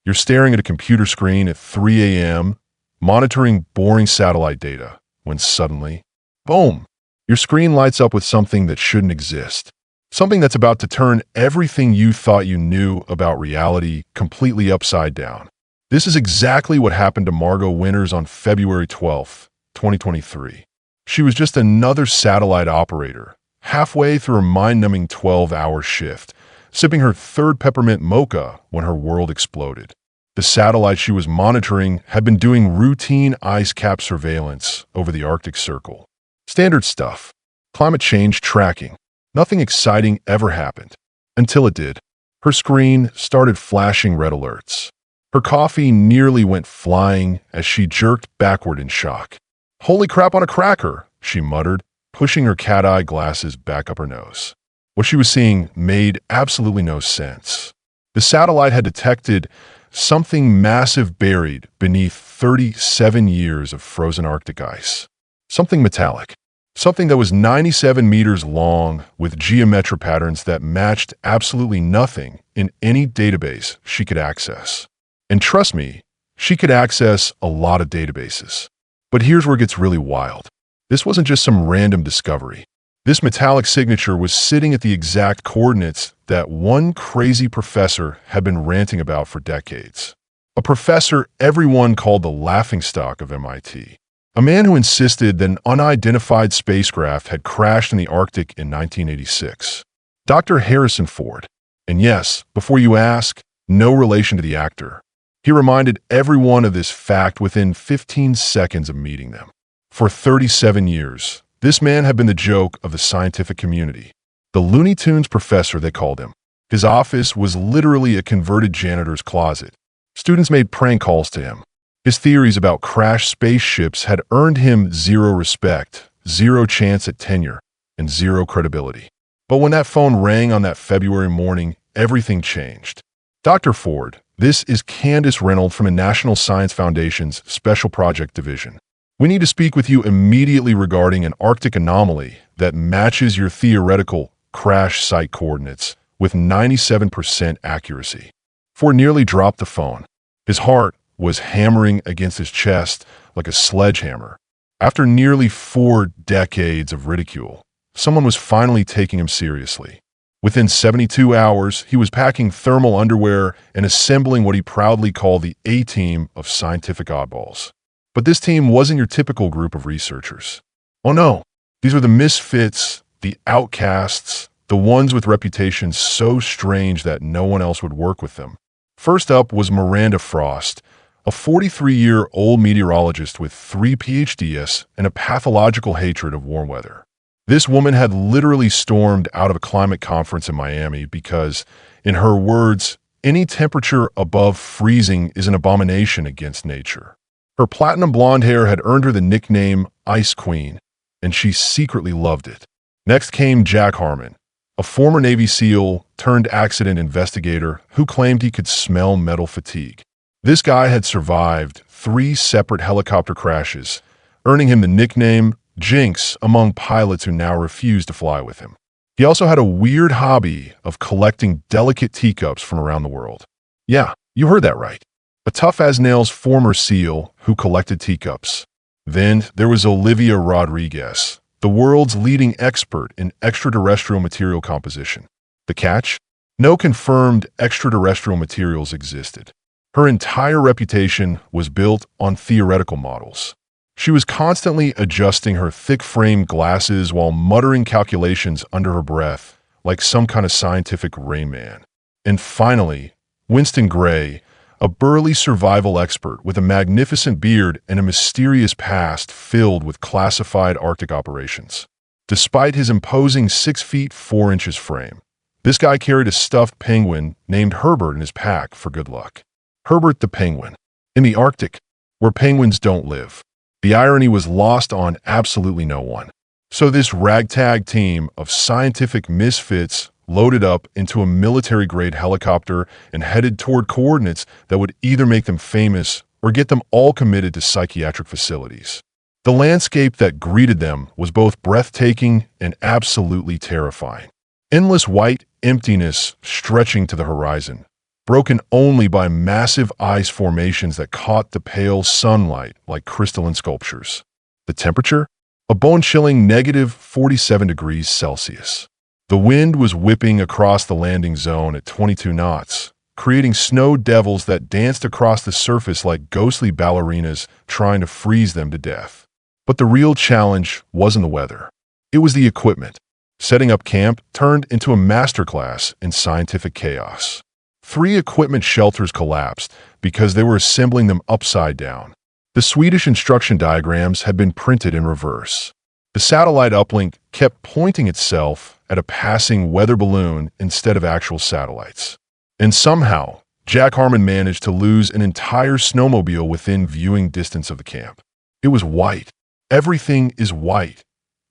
You're staring at a computer screen at 3 a.m., monitoring boring satellite data, when suddenly, boom, your screen lights up with something that shouldn't exist. Something that's about to turn everything you thought you knew about reality completely upside down. This is exactly what happened to Margot Winters on February 12th, 2023. She was just another satellite operator, halfway through a mind-numbing 12-hour shift, sipping her third peppermint mocha when her world exploded. The satellite she was monitoring had been doing routine ice cap surveillance over the Arctic Circle. Standard stuff. Climate change tracking. Nothing exciting ever happened. Until it did. Her screen started flashing red alerts. Her coffee nearly went flying as she jerked backward in shock. "Holy crap on a cracker," she muttered, pushing her cat-eye glasses back up her nose. What she was seeing made absolutely no sense. The satellite had detected something massive buried beneath 37 years of frozen Arctic ice. Something metallic. Something that was 97 meters long with geometric patterns that matched absolutely nothing in any database she could access. And trust me, she could access a lot of databases. But here's where it gets really wild. This wasn't just some random discovery. This metallic signature was sitting at the exact coordinates that one crazy professor had been ranting about for decades. A professor everyone called the laughingstock of MIT. A man who insisted that an unidentified spacecraft had crashed in the Arctic in 1986. Dr. Harrison Ford. And yes, before you ask, no relation to the actor. He reminded everyone of this fact within 15 seconds of meeting them. For 37 years, this man had been the joke of the scientific community. The Looney Tunes professor, they called him. His office was literally a converted janitor's closet. Students made prank calls to him. His theories about crashed spaceships had earned him zero respect, zero chance at tenure, and zero credibility. But when that phone rang on that February morning, everything changed. "Dr. Ford, this is Candace Reynolds from the National Science Foundation's Special Project Division. We need to speak with you immediately regarding an Arctic anomaly that matches your theoretical crash site coordinates with 97% accuracy." Ford nearly dropped the phone. His heart was hammering against his chest like a sledgehammer. After nearly 4 decades of ridicule, someone was finally taking him seriously. Within 72 hours, he was packing thermal underwear and assembling what he proudly called the A-team of scientific oddballs. But this team wasn't your typical group of researchers. Oh no, these were the misfits, the outcasts, the ones with reputations so strange that no one else would work with them. First up was Miranda Frost, a 43-year-old meteorologist with 3 PhDs and a pathological hatred of warm weather. This woman had literally stormed out of a climate conference in Miami because, in her words, any temperature above freezing is an abomination against nature. Her platinum blonde hair had earned her the nickname Ice Queen, and she secretly loved it. Next came Jack Harmon, a former Navy SEAL turned accident investigator who claimed he could smell metal fatigue. This guy had survived 3 separate helicopter crashes, earning him the nickname Jinx among pilots who now refused to fly with him. He also had a weird hobby of collecting delicate teacups from around the world. Yeah, you heard that right. A tough-as-nails former SEAL who collected teacups. Then there was Olivia Rodriguez, the world's leading expert in extraterrestrial material composition. The catch? No confirmed extraterrestrial materials existed. Her entire reputation was built on theoretical models. She was constantly adjusting her thick-framed glasses while muttering calculations under her breath, like some kind of scientific Rain Man. And finally, Winston Gray, a burly survival expert with a magnificent beard and a mysterious past filled with classified Arctic operations. Despite his imposing 6 feet 4 inches frame, this guy carried a stuffed penguin named Herbert in his pack for good luck. Herbert the penguin. In the Arctic, where penguins don't live. The irony was lost on absolutely no one. So this ragtag team of scientific misfits loaded up into a military-grade helicopter and headed toward coordinates that would either make them famous or get them all committed to psychiatric facilities. The landscape that greeted them was both breathtaking and absolutely terrifying. Endless white emptiness stretching to the horizon, broken only by massive ice formations that caught the pale sunlight like crystalline sculptures. The temperature? A bone-chilling -47 degrees Celsius. The wind was whipping across the landing zone at 22 knots, creating snow devils that danced across the surface like ghostly ballerinas trying to freeze them to death. But the real challenge wasn't the weather. It was the equipment. Setting up camp turned into a masterclass in scientific chaos. 3 equipment shelters collapsed because they were assembling them upside down. The Swedish instruction diagrams had been printed in reverse. The satellite uplink kept pointing itself at a passing weather balloon instead of actual satellites. And somehow, Jack Harmon managed to lose an entire snowmobile within viewing distance of the camp. It was white. Everything is white.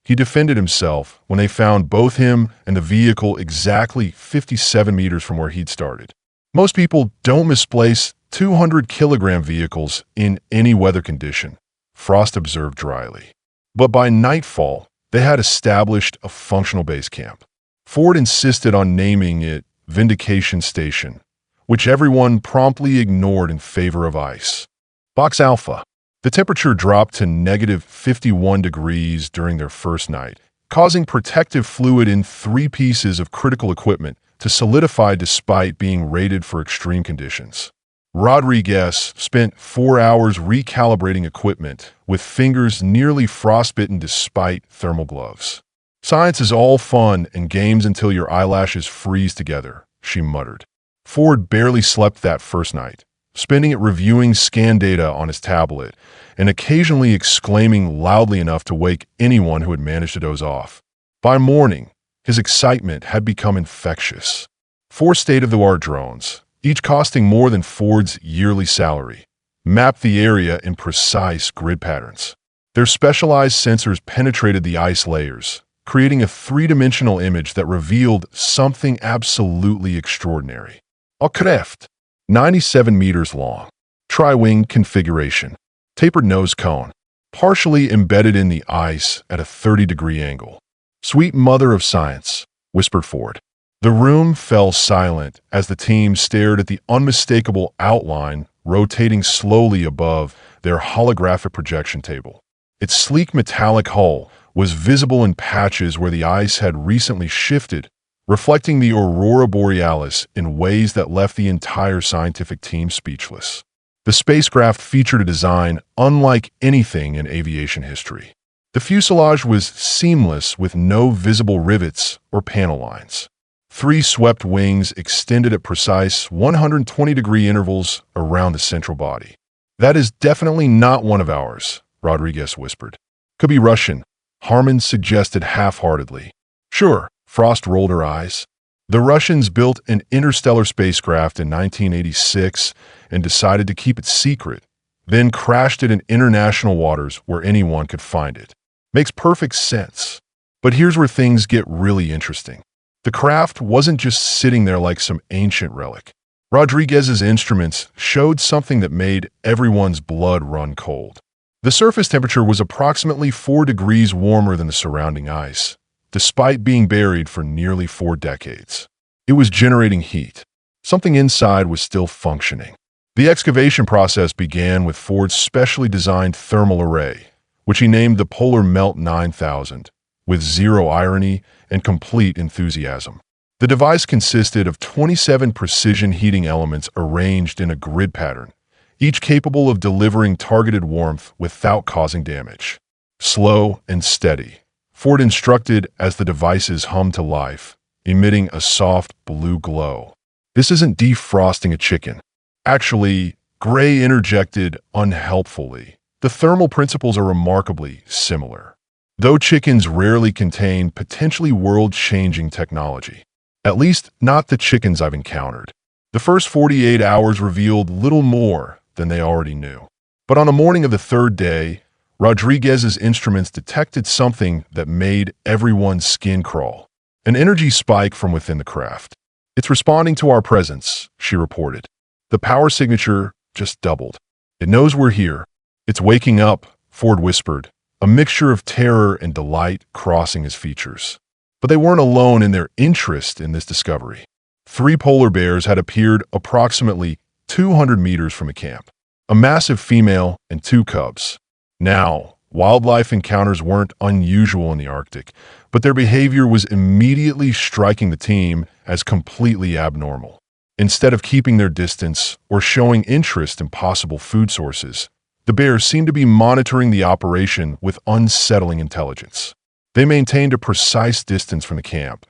He defended himself when they found both him and the vehicle exactly 57 meters from where he'd started. Most people don't misplace 200-kilogram vehicles in any weather condition, Frost observed dryly. But by nightfall, they had established a functional base camp. Ford insisted on naming it Vindication Station, which everyone promptly ignored in favor of ice. Box Alpha. The temperature dropped to -51 degrees during their first night, causing protective fluid in 3 pieces of critical equipment to solidify despite being rated for extreme conditions. Rodriguez spent 4 hours recalibrating equipment with fingers nearly frostbitten despite thermal gloves. "Science is all fun and games until your eyelashes freeze together," she muttered. Ford barely slept that first night, spending it reviewing scan data on his tablet and occasionally exclaiming loudly enough to wake anyone who had managed to doze off. By morning, his excitement had become infectious. 4 state-of-the-art drones, each costing more than Ford's yearly salary, mapped the area in precise grid patterns. Their specialized sensors penetrated the ice layers, creating a 3-dimensional image that revealed something absolutely extraordinary. A craft, 97 meters long, tri-wing configuration, tapered nose cone, partially embedded in the ice at a 30-degree angle. "Sweet mother of science," whispered Ford. The room fell silent as the team stared at the unmistakable outline rotating slowly above their holographic projection table. Its sleek metallic hull was visible in patches where the ice had recently shifted, reflecting the aurora borealis in ways that left the entire scientific team speechless. The spacecraft featured a design unlike anything in aviation history. The fuselage was seamless with no visible rivets or panel lines. 3 swept wings extended at precise 120-degree intervals around the central body. "That is definitely not one of ours," Rodriguez whispered. "Could be Russian," Harmon suggested half-heartedly. "Sure," Frost rolled her eyes. The Russians built an interstellar spacecraft in 1986 and decided to keep it secret, then crashed it in international waters where anyone could find it. Makes perfect sense. But here's where things get really interesting. The craft wasn't just sitting there like some ancient relic. Rodriguez's instruments showed something that made everyone's blood run cold. The surface temperature was approximately 4 degrees warmer than the surrounding ice, despite being buried for nearly 4 decades. It was generating heat. Something inside was still functioning. The excavation process began with Ford's specially designed thermal array, which he named the Polar Melt 9000, with zero irony and complete enthusiasm. The device consisted of 27 precision heating elements arranged in a grid pattern, each capable of delivering targeted warmth without causing damage. Slow and steady, Ford instructed as the devices hummed to life, emitting a soft blue glow. "This isn't defrosting a chicken." Actually, Gray interjected unhelpfully. "The thermal principles are remarkably similar, though chickens rarely contain potentially world-changing technology. At least not the chickens I've encountered." The first 48 hours revealed little more than they already knew. But on the morning of the 3rd day, Rodriguez's instruments detected something that made everyone's skin crawl. An energy spike from within the craft. "It's responding to our presence," she reported. "The power signature just doubled. It knows we're here. It's waking up," Ford whispered, a mixture of terror and delight crossing his features. But they weren't alone in their interest in this discovery. Three polar bears had appeared approximately 200 meters from the camp. A massive female and two cubs. Now, wildlife encounters weren't unusual in the Arctic, but their behavior was immediately striking the team as completely abnormal. Instead of keeping their distance or showing interest in possible food sources, the bears seemed to be monitoring the operation with unsettling intelligence. They maintained a precise distance from the camp,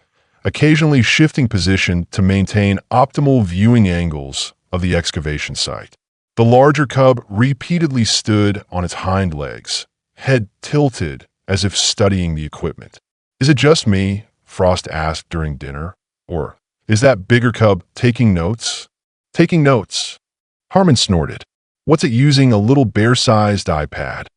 occasionally shifting position to maintain optimal viewing angles of the excavation site. The larger cub repeatedly stood on its hind legs, head tilted as if studying the equipment. "Is it just me?" Frost asked during dinner. "Or is that bigger cub taking notes?" "Taking notes," Harmon snorted. "What's it using a little bear-sized iPad?"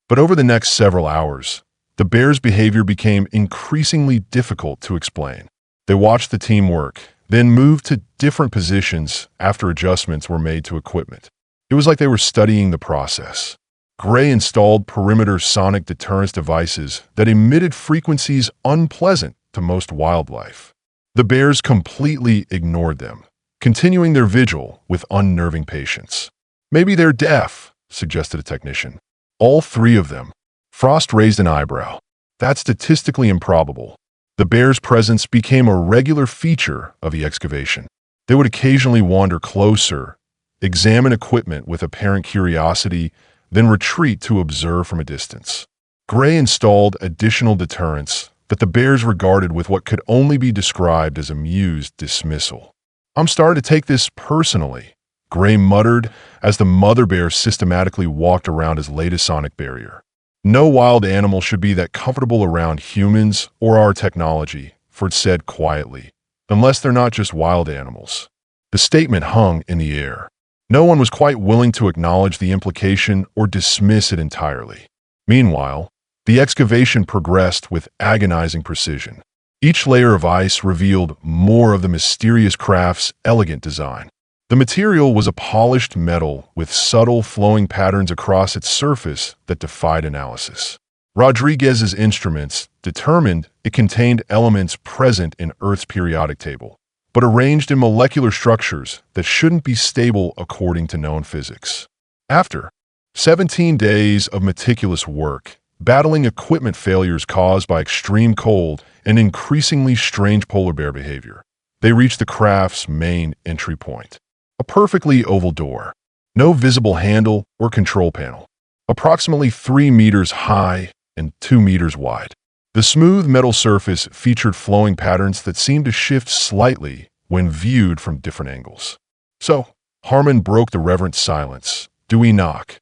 But over the next several hours, the bear's behavior became increasingly difficult to explain. They watched the team work, then moved to different positions after adjustments were made to equipment. It was like they were studying the process. Gray installed perimeter sonic deterrence devices that emitted frequencies unpleasant to most wildlife. The bears completely ignored them, continuing their vigil with unnerving patience. "Maybe they're deaf," suggested a technician. "All three of them." Frost raised an eyebrow. "That's statistically improbable." The bears' presence became a regular feature of the excavation. They would occasionally wander closer, examine equipment with apparent curiosity, then retreat to observe from a distance. Gray installed additional deterrents that the bears regarded with what could only be described as amused dismissal. "I'm starting to take this personally," Gray muttered as the mother bear systematically walked around his latest sonic barrier. "No wild animal should be that comfortable around humans or our technology," Ford said quietly, "unless they're not just wild animals." The statement hung in the air. No one was quite willing to acknowledge the implication or dismiss it entirely. Meanwhile, the excavation progressed with agonizing precision. Each layer of ice revealed more of the mysterious craft's elegant design. The material was a polished metal with subtle flowing patterns across its surface that defied analysis. Rodriguez's instruments determined it contained elements present in Earth's periodic table, but arranged in molecular structures that shouldn't be stable according to known physics. After 17 days of meticulous work, battling equipment failures caused by extreme cold and increasingly strange polar bear behavior, they reached the craft's main entry point. A perfectly oval door. No visible handle or control panel. Approximately 3 meters high and 2 meters wide. The smooth metal surface featured flowing patterns that seemed to shift slightly when viewed from different angles. "So," Harmon broke the reverent silence, "do we knock?"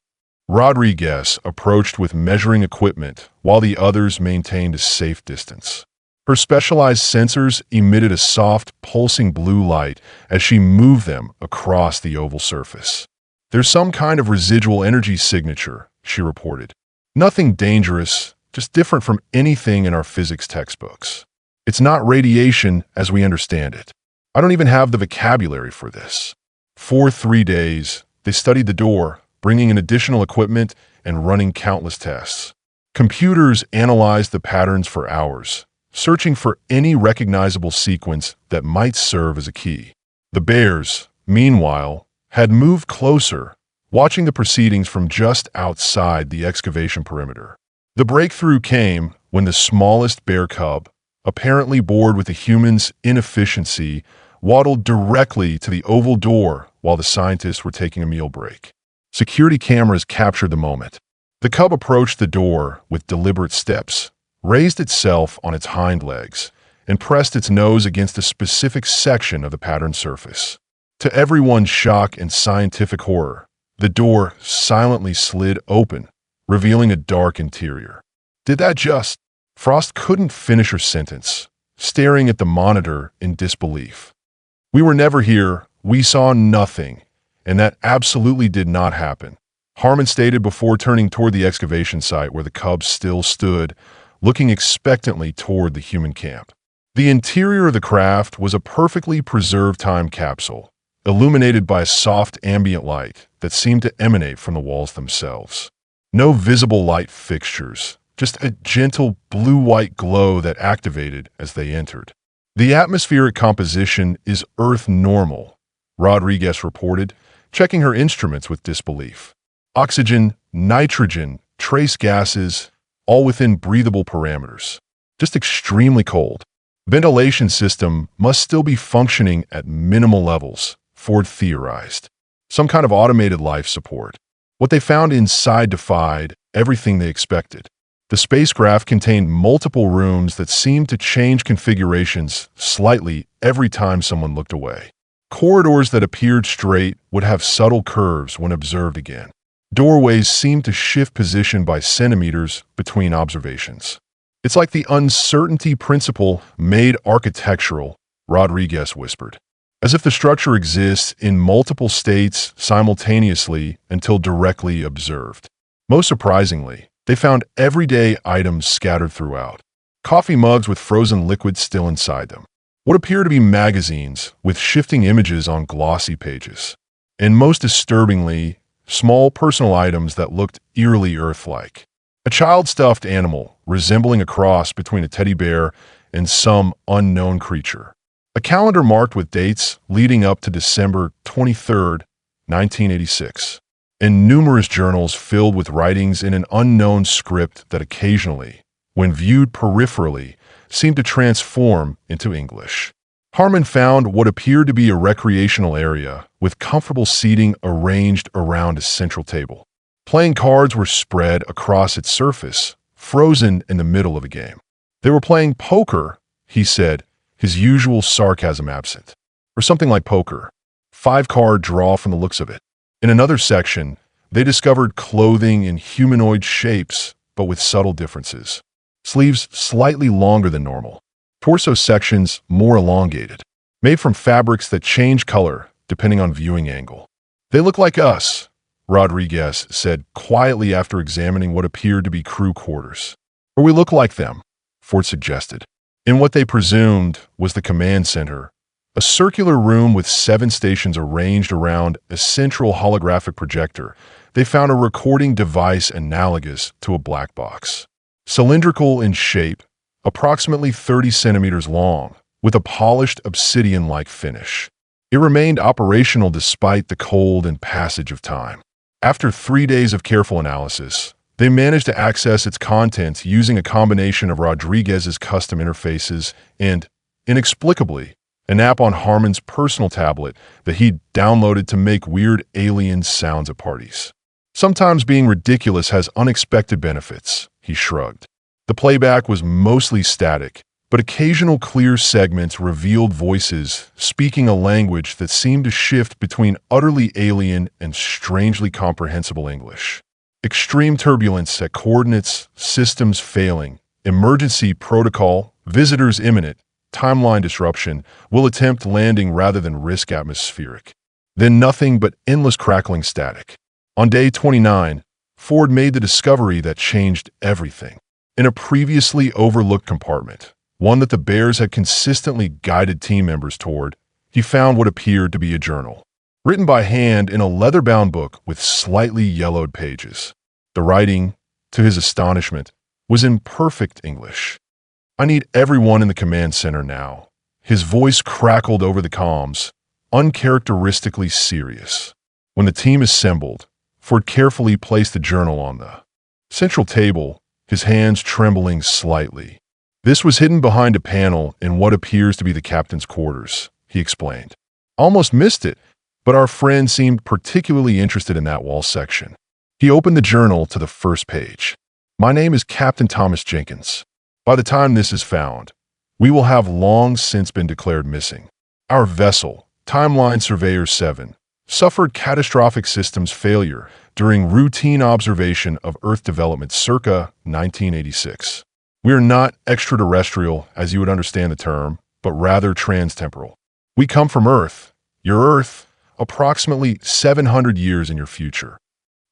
Rodriguez approached with measuring equipment while the others maintained a safe distance. Her specialized sensors emitted a soft, pulsing blue light as she moved them across the oval surface. "There's some kind of residual energy signature," she reported. "Nothing dangerous, just different from anything in our physics textbooks. It's not radiation as we understand it. I don't even have the vocabulary for this." For 3 days, they studied the door, bringing in additional equipment and running countless tests. Computers analyzed the patterns for hours, searching for any recognizable sequence that might serve as a key. The bears, meanwhile, had moved closer, watching the proceedings from just outside the excavation perimeter. The breakthrough came when the smallest bear cub, apparently bored with the human's inefficiency, waddled directly to the oval door while the scientists were taking a meal break. Security cameras captured the moment. The cub approached the door with deliberate steps, raised itself on its hind legs, and pressed its nose against a specific section of the patterned surface. To everyone's shock and scientific horror, the door silently slid open, revealing a dark interior. "Did that just—" Frost couldn't finish her sentence, staring at the monitor in disbelief. "We were never here, we saw nothing, and that absolutely did not happen," Harmon stated before turning toward the excavation site where the cubs still stood, looking expectantly toward the human camp. The interior of the craft was a perfectly preserved time capsule, illuminated by a soft ambient light that seemed to emanate from the walls themselves. No visible light fixtures, just a gentle blue-white glow that activated as they entered. The atmospheric composition is Earth normal, Rodriguez reported, checking her instruments with disbelief. Oxygen, nitrogen, trace gases, all within breathable parameters. Just extremely cold. Ventilation system must still be functioning at minimal levels, Ford theorized. Some kind of automated life support. What they found inside defied everything they expected. The spacecraft contained multiple rooms that seemed to change configurations slightly every time someone looked away. Corridors that appeared straight would have subtle curves when observed again. Doorways seemed to shift position by centimeters between observations. It's like the uncertainty principle made architectural, Rodriguez whispered. As if the structure exists in multiple states simultaneously until directly observed. Most surprisingly, they found everyday items scattered throughout. Coffee mugs with frozen liquid still inside them. What appear to be magazines with shifting images on glossy pages. And most disturbingly, small personal items that looked eerily Earth-like. A child-stuffed animal resembling a cross between a teddy bear and some unknown creature. A calendar marked with dates leading up to December 23rd, 1986, and numerous journals filled with writings in an unknown script that occasionally, when viewed peripherally, seemed to transform into English. Harmon found what appeared to be a recreational area with comfortable seating arranged around a central table. Playing cards were spread across its surface, frozen in the middle of a game. They were playing poker, he said, his usual sarcasm absent. Or something like poker. 5-card draw from the looks of it. In another section, they discovered clothing in humanoid shapes, but with subtle differences. Sleeves slightly longer than normal. Torso sections more elongated. Made from fabrics that change color depending on viewing angle. They look like us, Rodriguez said quietly after examining what appeared to be crew quarters. Or we look like them, Ford suggested. In what they presumed was the command center, a circular room with 7 stations arranged around a central holographic projector, they found a recording device analogous to a black box. Cylindrical in shape, approximately 30 centimeters long, with a polished obsidian-like finish. It remained operational despite the cold and passage of time. After 3 days of careful analysis, they managed to access its contents using a combination of Rodriguez's custom interfaces and, inexplicably, an app on Harmon's personal tablet that he'd downloaded to make weird alien sounds at parties. Sometimes being ridiculous has unexpected benefits, he shrugged. The playback was mostly static, but occasional clear segments revealed voices speaking a language that seemed to shift between utterly alien and strangely comprehensible English. Extreme turbulence at coordinates, systems failing, emergency protocol, visitors imminent, timeline disruption, will attempt landing rather than risk atmospheric. Then nothing but endless crackling static. On day 29, Ford made the discovery that changed everything. In a previously overlooked compartment, one that the Bears had consistently guided team members toward, he found what appeared to be a journal. Written by hand in a leather-bound book with slightly yellowed pages. The writing, to his astonishment, was in perfect English. I need everyone in the command center now. His voice crackled over the comms, uncharacteristically serious. When the team assembled, Ford carefully placed the journal on the central table, his hands trembling slightly. This was hidden behind a panel in what appears to be the captain's quarters, he explained. Almost missed it, but our friend seemed particularly interested in that wall section. He opened the journal to the first page. My name is Captain Thomas Jenkins. By the time this is found, we will have long since been declared missing. Our vessel, Timeline Surveyor 7, suffered catastrophic systems failure during routine observation of Earth development circa 1986. We are not extraterrestrial, as you would understand the term, but rather transtemporal. We come from Earth, your Earth, approximately 700 years in your future.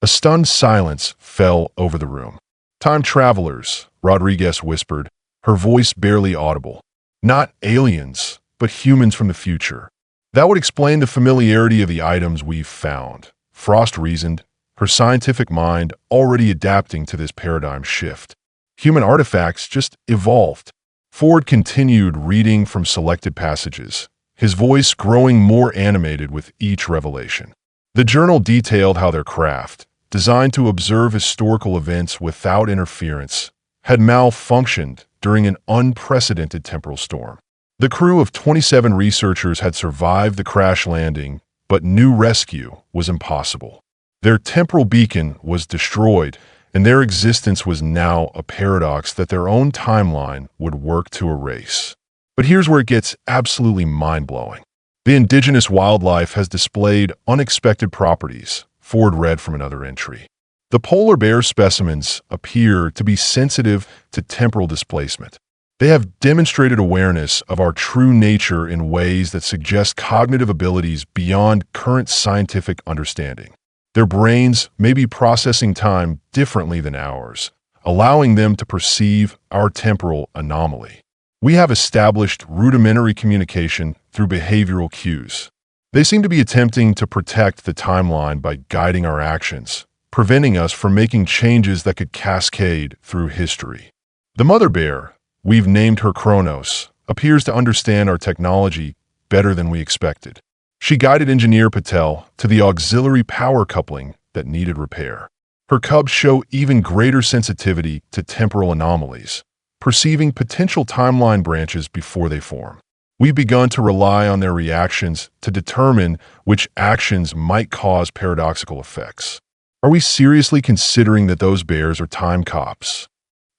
A stunned silence fell over the room. Time travelers, Rodriguez whispered, her voice barely audible. Not aliens, but humans from the future. That would explain the familiarity of the items we've found, Frost reasoned, her scientific mind already adapting to this paradigm shift. Human artifacts just evolved. Ford continued reading from selected passages, his voice growing more animated with each revelation. The journal detailed how their craft, designed to observe historical events without interference, had malfunctioned during an unprecedented temporal storm. The crew of 27 researchers had survived the crash landing, but new rescue was impossible. Their temporal beacon was destroyed, and their existence was now a paradox that their own timeline would work to erase. But here's where it gets absolutely mind-blowing. The indigenous wildlife has displayed unexpected properties, Ford read from another entry. The polar bear specimens appear to be sensitive to temporal displacement. They have demonstrated awareness of our true nature in ways that suggest cognitive abilities beyond current scientific understanding. Their brains may be processing time differently than ours, allowing them to perceive our temporal anomaly. We have established rudimentary communication through behavioral cues. They seem to be attempting to protect the timeline by guiding our actions, preventing us from making changes that could cascade through history. The mother bear, we've named her Kronos, appears to understand our technology better than we expected. She guided Engineer Patel to the auxiliary power coupling that needed repair. Her cubs show even greater sensitivity to temporal anomalies, perceiving potential timeline branches before they form. We've begun to rely on their reactions to determine which actions might cause paradoxical effects. Are we seriously considering that those bears are time cops?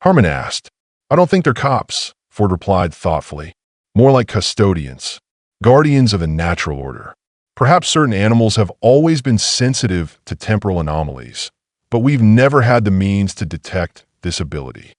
Harmon asked. I don't think they're cops, Ford replied thoughtfully. More like custodians, guardians of the natural order. Perhaps certain animals have always been sensitive to temporal anomalies, but we've never had the means to detect this ability.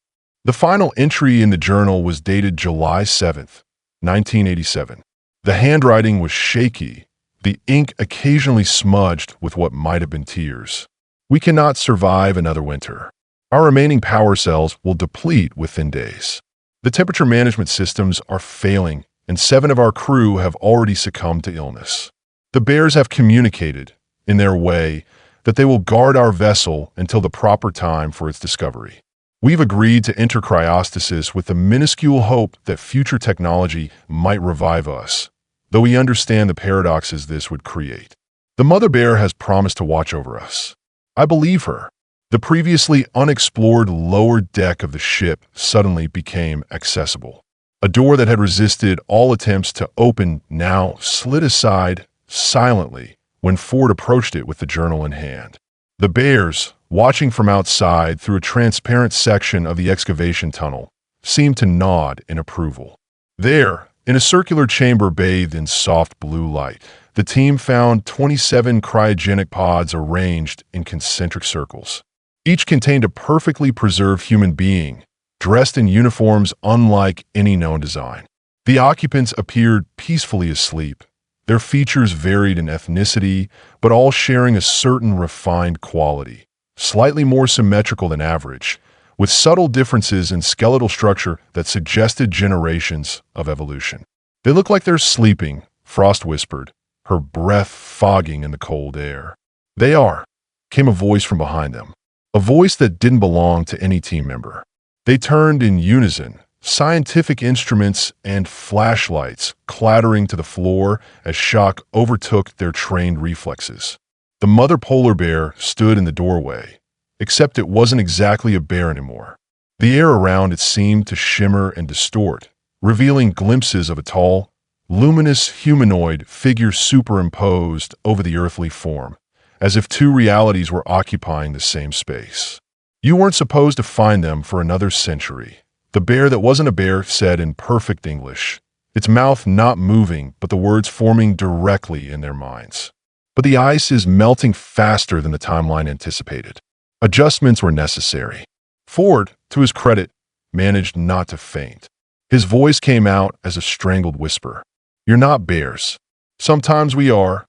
The final entry in the journal was dated July 7th, 1987. The handwriting was shaky, the ink occasionally smudged with what might have been tears. We cannot survive another winter. Our remaining power cells will deplete within days. The temperature management systems are failing, and 7 of our crew have already succumbed to illness. The bears have communicated, in their way, that they will guard our vessel until the proper time for its discovery. We've agreed to enter cryostasis with the minuscule hope that future technology might revive us, though we understand the paradoxes this would create. The mother bear has promised to watch over us. I believe her. The previously unexplored lower deck of the ship suddenly became accessible. A door that had resisted all attempts to open now slid aside silently when Ford approached it with the journal in hand. The bears, watching from outside through a transparent section of the excavation tunnel, seemed to nod in approval. There, in a circular chamber bathed in soft blue light, the team found 27 cryogenic pods arranged in concentric circles. Each contained a perfectly preserved human being, dressed in uniforms unlike any known design. The occupants appeared peacefully asleep, their features varied in ethnicity, but all sharing a certain refined quality, slightly more symmetrical than average, with subtle differences in skeletal structure that suggested generations of evolution. They look like they're sleeping, Frost whispered, her breath fogging in the cold air. They are, came a voice from behind them, a voice that didn't belong to any team member. They turned in unison, scientific instruments and flashlights clattering to the floor as shock overtook their trained reflexes. The mother polar bear stood in the doorway, except it wasn't exactly a bear anymore. The air around it seemed to shimmer and distort, revealing glimpses of a tall, luminous humanoid figure superimposed over the earthly form, as if 2 realities were occupying the same space. You weren't supposed to find them for another century, the bear that wasn't a bear said in perfect English, its mouth not moving but the words forming directly in their minds. But the ice is melting faster than the timeline anticipated. Adjustments were necessary. Ford, to his credit, managed not to faint. His voice came out as a strangled whisper. You're not bears. Sometimes we are.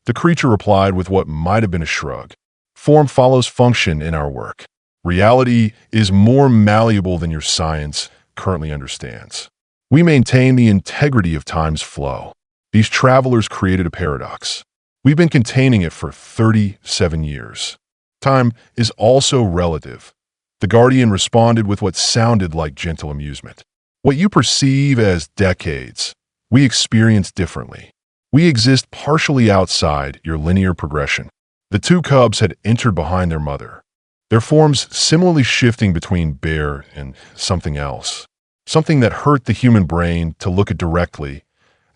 The creature replied with what might have been a shrug. Form follows function in our work. Reality is more malleable than your science currently understands. We maintain the integrity of time's flow. These travelers created a paradox. We've been containing it for 37 years. Time is also relative. The Guardian responded with what sounded like gentle amusement. What you perceive as decades, we experience differently. We exist partially outside your linear progression. The two cubs had entered behind their mother, their forms similarly shifting between bear and something else, something that hurt the human brain to look at directly,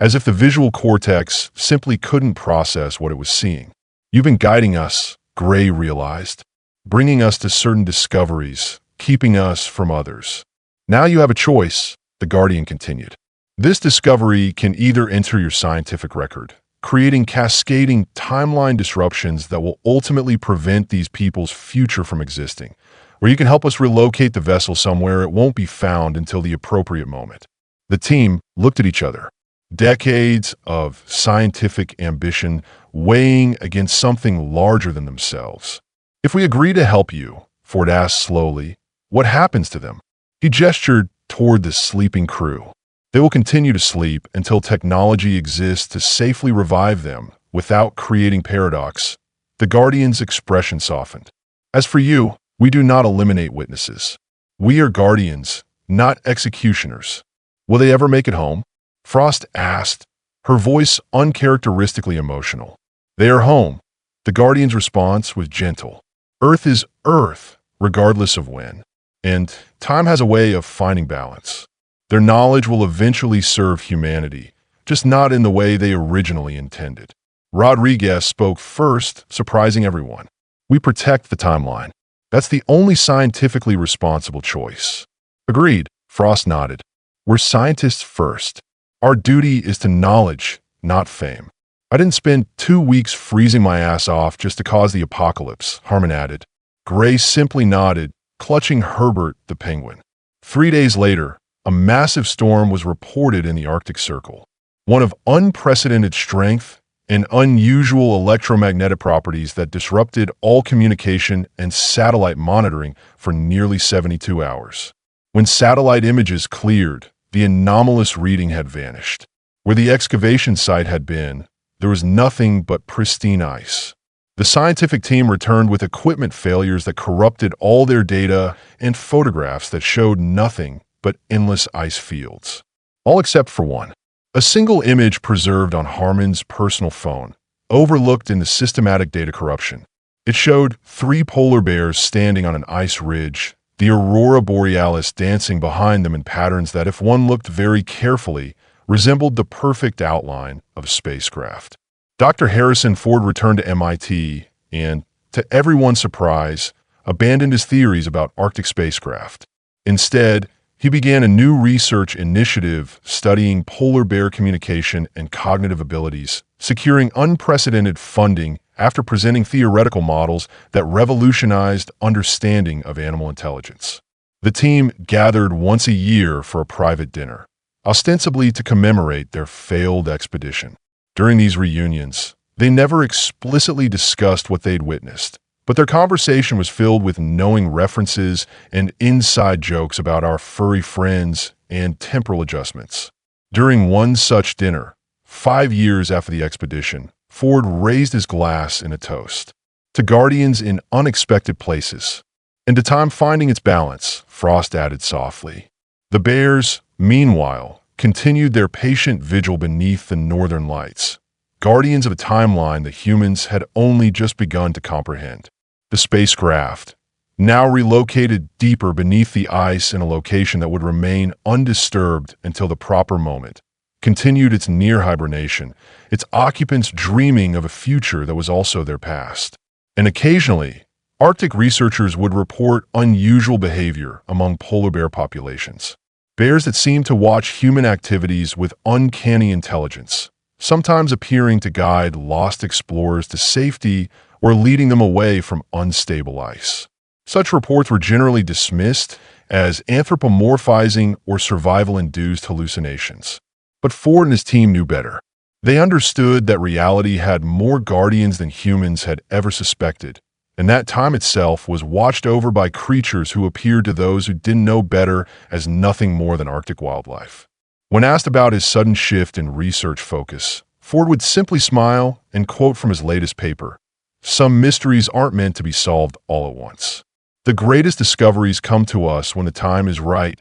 as if the visual cortex simply couldn't process what it was seeing. You've been guiding us, Gray realized, bringing us to certain discoveries, keeping us from others. Now you have a choice, the Guardian continued. This discovery can either enter your scientific record, creating cascading timeline disruptions that will ultimately prevent these people's future from existing, or you can help us relocate the vessel somewhere it won't be found until the appropriate moment. The team looked at each other, decades of scientific ambition weighing against something larger than themselves. If we agree to help you, Ford asked slowly, what happens to them? He gestured toward the sleeping crew. They will continue to sleep until technology exists to safely revive them without creating paradox. The Guardian's expression softened. As for you, we do not eliminate witnesses. We are guardians, not executioners. Will they ever make it home? Frost asked, her voice uncharacteristically emotional. They are home. The Guardian's response was gentle. Earth is Earth, regardless of when. And time has a way of finding balance. Their knowledge will eventually serve humanity, just not in the way they originally intended. Rodriguez spoke first, surprising everyone. We protect the timeline. That's the only scientifically responsible choice. Agreed, Frost nodded. We're scientists first. Our duty is to knowledge, not fame. I didn't spend 2 weeks freezing my ass off just to cause the apocalypse, Harmon added. Gray simply nodded, clutching Herbert the penguin. 3 days later, a massive storm was reported in the Arctic Circle. One of unprecedented strength and unusual electromagnetic properties that disrupted all communication and satellite monitoring for nearly 72 hours. When satellite images cleared, the anomalous reading had vanished. Where the excavation site had been, there was nothing but pristine ice. The scientific team returned with equipment failures that corrupted all their data and photographs that showed nothing but endless ice fields. All except for one. A single image preserved on Harmon's personal phone, overlooked in the systematic data corruption. It showed 3 polar bears standing on an ice ridge, the aurora borealis dancing behind them in patterns that, if one looked very carefully, resembled the perfect outline of a spacecraft. Dr. Harrison Ford returned to MIT and, to everyone's surprise, abandoned his theories about Arctic spacecraft. Instead, he began a new research initiative studying polar bear communication and cognitive abilities, securing unprecedented funding after presenting theoretical models that revolutionized understanding of animal intelligence. The team gathered once a year for a private dinner, ostensibly to commemorate their failed expedition. During these reunions, they never explicitly discussed what they'd witnessed, but their conversation was filled with knowing references and inside jokes about our furry friends and temporal adjustments. During one such dinner, 5 years after the expedition, Ford raised his glass in a toast. To guardians in unexpected places. And to time finding its balance, Frost added softly. The bears, meanwhile, continued their patient vigil beneath the northern lights, guardians of a timeline that humans had only just begun to comprehend. The spacecraft, now relocated deeper beneath the ice in a location that would remain undisturbed until the proper moment, continued its near hibernation, its occupants dreaming of a future that was also their past. And occasionally, Arctic researchers would report unusual behavior among polar bear populations. Bears that seemed to watch human activities with uncanny intelligence, sometimes appearing to guide lost explorers to safety or leading them away from unstable ice. Such reports were generally dismissed as anthropomorphizing or survival-induced hallucinations. But Ford and his team knew better. They understood that reality had more guardians than humans had ever suspected, and that time itself was watched over by creatures who appeared to those who didn't know better as nothing more than Arctic wildlife. When asked about his sudden shift in research focus, Ford would simply smile and quote from his latest paper, "Some mysteries aren't meant to be solved all at once. The greatest discoveries come to us when the time is right,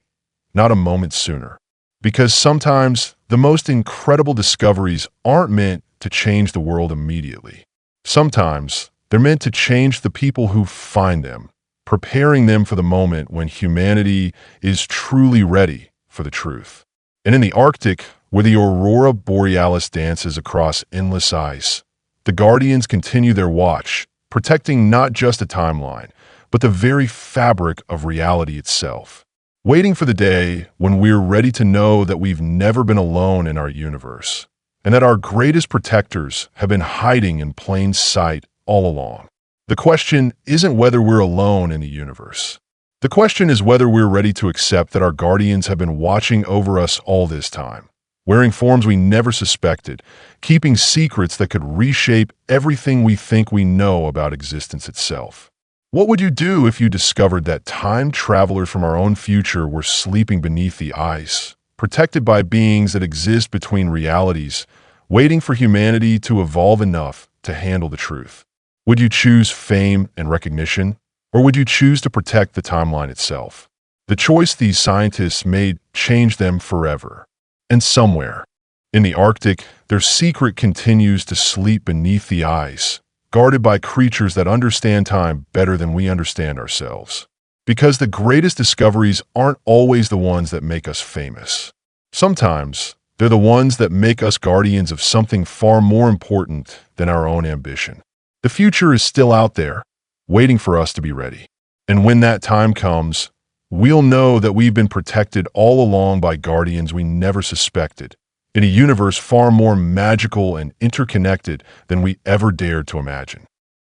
not a moment sooner. Because sometimes the most incredible discoveries aren't meant to change the world immediately. Sometimes they're meant to change the people who find them, preparing them for the moment when humanity is truly ready for the truth. And in the Arctic, where the aurora borealis dances across endless ice, the Guardians continue their watch, protecting not just a timeline, but the very fabric of reality itself. Waiting for the day when we're ready to know that we've never been alone in our universe, and that our greatest protectors have been hiding in plain sight all along. The question isn't whether we're alone in the universe. The question is whether we're ready to accept that our guardians have been watching over us all this time, wearing forms we never suspected, keeping secrets that could reshape everything we think we know about existence itself. What would you do if you discovered that time travelers from our own future were sleeping beneath the ice, protected by beings that exist between realities, waiting for humanity to evolve enough to handle the truth? Would you choose fame and recognition, or would you choose to protect the timeline itself? The choice these scientists made changed them forever. And somewhere, in the Arctic, their secret continues to sleep beneath the ice, guarded by creatures that understand time better than we understand ourselves. Because the greatest discoveries aren't always the ones that make us famous. Sometimes, they're the ones that make us guardians of something far more important than our own ambition. The future is still out there, waiting for us to be ready. And when that time comes, we'll know that we've been protected all along by guardians we never suspected, in a universe far more magical and interconnected than we ever dared to imagine.